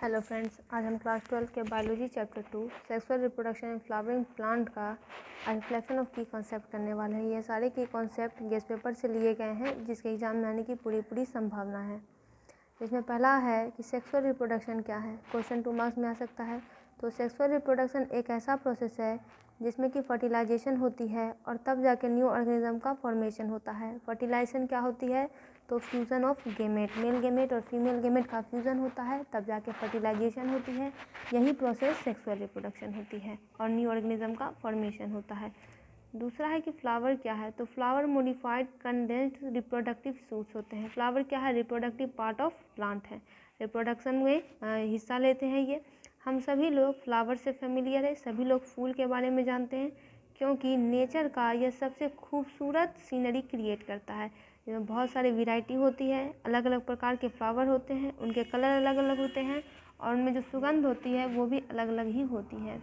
Hello friends, आज हम class 12 के biology chapter 2 sexual reproduction in flowering plant का रिफ्लेक्शन ऑफ की कॉन्सेप्ट करने वाले हैं। ये सारे की कॉन्सेप्ट गेस्ट पेपर से लिए गए हैं जिसके एग्जाम में आने की पूरी संभावना है। इसमें पहला है कि सेक्सुअल रिप्रोडक्शन क्या है। क्वेश्चन 2 मार्क्स में आ सकता है। तो सेक्सुअल रिप्रोडक्शन एक ऐसा प्रोसेस है जिसमें कि फर्टिलाइजेशन होती है और तब जाके न्यू ऑर्गेनिज्म का फॉर्मेशन होता है। फर्टिलाइजेशन क्या होती है? तो fusion of gamete, male gamete और फीमेल गेमेट का फ्यूज़न होता है, तब जाके फर्टिलाइजेशन होती है। यही प्रोसेस सेक्सुअल रिप्रोडक्शन होती है और न्यू ऑर्गेनिज्म का फॉर्मेशन होता है। दूसरा है कि फ्लावर क्या है। तो flower modified condensed reproductive suits होते हैं। फ्लावर क्या है? रिप्रोडक्टिव पार्ट ऑफ प्लांट है, रिप्रोडक्शन में हिस्सा लेते हैं ये। हम सभी लोग फ्लावर से फेमिलियर है, सभी लोग फूल के बारे में जानते हैं क्योंकि नेचर का यह सबसे खूबसूरत सीनरी क्रिएट करता है। इसमें बहुत सारी वैरायटी होती है, अलग अलग प्रकार के फ्लावर होते हैं, उनके कलर अलग अलग होते हैं और उनमें जो सुगंध होती है वो भी अलग अलग ही होती है।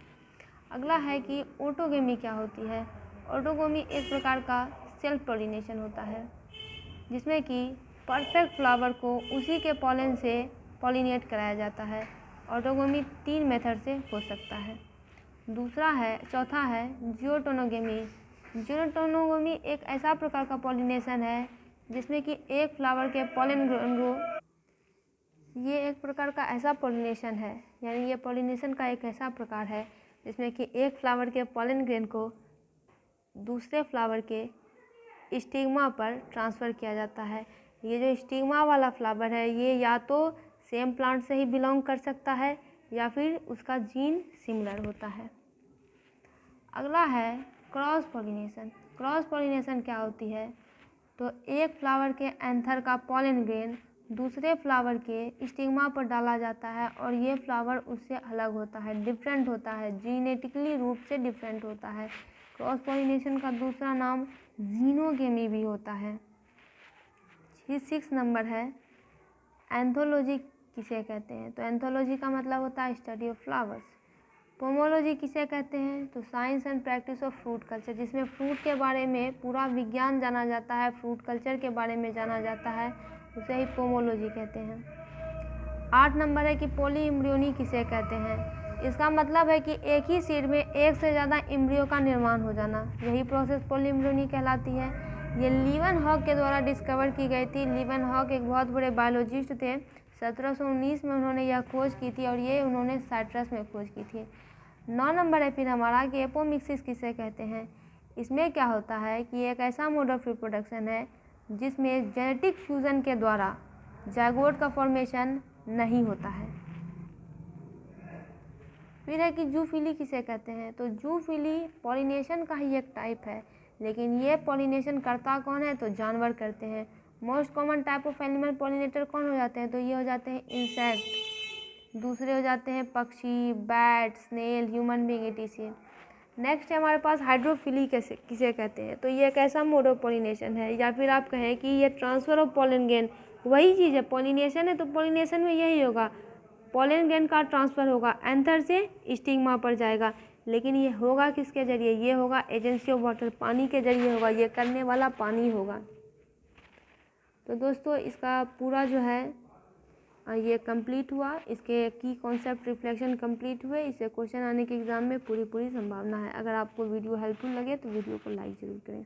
अगला है कि ऑटोगेमी क्या होती है। ऑटोगेमी एक प्रकार का सेल्फ पॉलिनेशन होता है जिसमें कि परफेक्ट फ्लावर को उसी के पॉलन से पॉलिनेट कराया जाता है। ऑटोगेमी 3 मेथड से हो सकता है। चौथा है जियोटोनोगेमी। जियोटोनोगेमी एक ऐसा प्रकार का पॉलिनेशन है जिसमें कि एक फ्लावर के पॉलन ग्रेन को, ये एक प्रकार का ऐसा पॉलिनेशन है, यानी ये पॉलिनेशन का एक ऐसा प्रकार है जिसमें कि एक फ्लावर के पॉलन ग्रेन को दूसरे फ्लावर के स्टिग्मा पर ट्रांसफ़र किया जाता है। ये जो स्टिग्मा वाला फ्लावर है ये या तो सेम प्लांट से ही बिलोंग कर सकता है या फिर उसका जीन सिमिलर होता है। अगला है क्रॉस पॉलिनेशन। क्रॉस पॉलिनेशन क्या होती है? तो एक फ्लावर के एंथर का पॉलन ग्रेन दूसरे फ्लावर के स्टिग्मा पर डाला जाता है और ये फ्लावर उससे अलग होता है, डिफरेंट होता है, जीनेटिकली रूप से डिफरेंट होता है। क्रॉस पॉलिनेशन का दूसरा नाम जीनोगेमी भी होता है। 6 नंबर है एंथोलॉजी किसे कहते हैं। तो एंथोलॉजी का मतलब होता है स्टडी ऑफ फ्लावर्स। पोमोलॉजी किसे कहते हैं? तो science and practice of fruit culture, जिसमें फ्रूट के बारे में पूरा विज्ञान जाना जाता है, फ्रूट कल्चर के बारे में जाना जाता है, उसे ही पोमोलॉजी कहते हैं। 8 नंबर है कि पॉली एम्ब्रियोनी किसे कहते हैं। इसका मतलब है कि एक ही सीड में एक से ज़्यादा एम्ब्रियो का निर्माण हो जाना, यही प्रोसेस पॉली एम्ब्रियोनी कहलाती है। ये लीवनहॉक के द्वारा डिस्कवर की गई थी। लीवनहॉक एक बहुत बड़े बायोलॉजिस्ट थे। 1719 में उन्होंने यह खोज की थी और ये उन्होंने साइट्रस में खोज की थी। 9 नंबर है फिर हमारा कि एपोमिक्सिस किसे कहते हैं। इसमें क्या होता है कि एक ऐसा मोड ऑफ रिप्रोडक्शन है जिसमें जेनेटिक फ्यूज़न के द्वारा जाइगोट का फॉर्मेशन नहीं होता है। फिर है कि जूफिली किसे कहते हैं। तो जूफिली पॉलिनेशन का ही एक टाइप है, लेकिन ये पॉलिनेशन करता कौन है? तो जानवर करते हैं। Most common type of animal pollinator कौन हो जाते हैं? तो ये हो जाते हैं इंसेक्ट, दूसरे हो जाते हैं पक्षी, bat, snail, human being etc। Next है हमारे पास हाइड्रोफिली किसे कहते हैं। तो ये एक ऐसा मोड ऑफ पॉलिनेशन है, या फिर आप कहें कि ये ट्रांसफ़र ऑफ पॉलन ग्रेन, वही चीज़ है। पॉलिनेशन है तो पॉलिनेशन में यही होगा, पॉलन ग्रेन का ट्रांसफ़र होगा, एंथर से स्टिग्मा पर जाएगा, लेकिन ये होगा किसके जरिए? ये होगा एजेंसी ऑफ वाटर, पानी के जरिए होगा, ये करने वाला पानी होगा। तो दोस्तों इसका पूरा जो है ये कंप्लीट हुआ, इसके की कॉन्सेप्ट रिफ्लेक्शन कंप्लीट हुए। इससे क्वेश्चन आने के एग्ज़ाम में पूरी संभावना है। अगर आपको वीडियो हेल्पफुल लगे तो वीडियो को लाइक ज़रूर करें।